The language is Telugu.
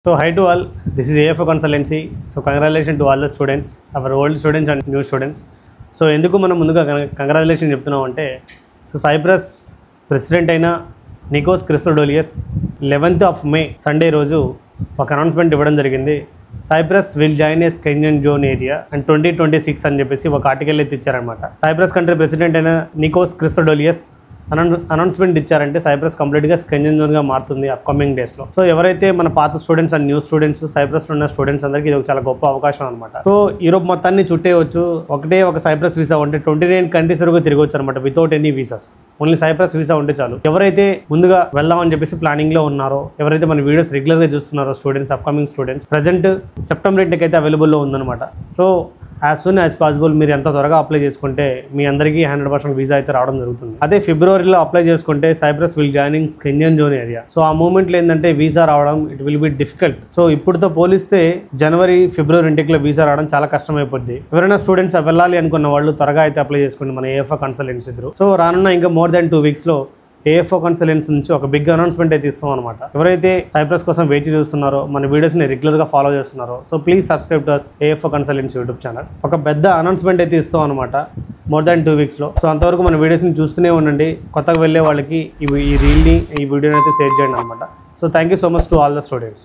So hi to all, this is AFO Consultancy. So congratulations to all the students, our old students and new students. So ఎందుకు మనం ముందుగా కంగ్రాచులేషన్ చెప్తున్నాం అంటే సో సైప్రస్ ప్రెసిడెంట్ అయిన Nikos Christodoulides 11th of May Sunday రోజు ఒక అనౌన్స్మెంట్ ఇవ్వడం జరిగింది. Cyprus will join a Schengen zone area and 2026 అని చెప్పేసి ఒక ఆర్టికల్ అయితే ఇచ్చారనమాట. సైప్రస్ కంట్రీ ప్రెసిడెంట్ అయిన నికోస్ క్రిస్టోడోలియస్ అనౌన్స్మెంట్ ఇచ్చారంటే సైప్రస్ కంప్లీట్గా స్కెంజన్ జోన్గా మారుతుంది అప్కమింగ్ డేస్లో. సో ఎవరైతే మన పాత స్టూడెంట్స్ అండ్ న్యూ స్టూడెంట్స్ సైప్రస్లో ఉన్న స్టూడెంట్స్ అందరికీ ఇది ఒక చాలా గొప్ప అవకాశం అనమాట. సో యూరోప్ మొత్తాన్ని చుట్టేయచ్చు. ఒక సైప్రస్ వీసా ఉంటే 29 కంట్రీస్ వరకు తిరగవచ్చు అనమాట without any visas. Only Cyprus visa ఉంటే చాలు. ఎవరైతే ముందుగా వెళ్దామని చెప్పేసి ప్లానింగ్లో ఉన్నారో, ఎవరైతే మన వీడియోస్ రెగ్యులర్గా చూస్తున్నారో students, upcoming students, present September 8కి అయితే అవైలబుల్లో ఉందన్నమాట. So as soon as possible మీరు ఎంత త్వరగా అప్లై చేసుకుంటే మీ అందరికీ 100% వీసా అయితే రావడం జరుగుతుంది. అదే ఫిబ్రవరిలో అప్లై చేసుకుంటే Cyprus will joining Schengen zone area. So ఆ మూమెంట్లో ఏంటంటే వీసా రావడం it will be difficult. So ఇప్పుడుతో పోలిస్తే జనవరి ఫిబ్రవరి ఇంటికి వీసా రావడం చాలా కష్టం అయిపోద్ది. ఎవరైనా స్టూడెంట్స్ వెళ్ళాలి అనుకున్న వాళ్ళు త్వరగా అయితే అప్లై చేసుకోండి మన AFO కన్సల్టెన్సీ ఎదురు. సో రానున్న ఇంకా more than 2 weeks AFO consultancy నుంచి ఒక బిగ్ అనౌన్స్మెంట్ అయితే ఇస్తాం అనమాట. ఎవరైతే సైప్రస్ కోసం వేచి చూస్తున్నారో, మన వీడియోస్ని రెగ్యులర్గా ఫాలో చేస్తున్నారో, so please subscribe to us AFO consultancy YouTube channel. ఒక పెద్ద అనౌన్స్మెంట్ అయితే ఇస్తాం అనమాట more than 2 weeks. సో అంతవరకు మన వీడియోస్ని చూస్తూనే ఉండండి. కొత్తగా వెళ్ళే వాళ్ళకి ఈ రీల్ని, ఈ వీడియోని అయితే షేర్ చేయండి అనమాట. So thank you so much to all the students.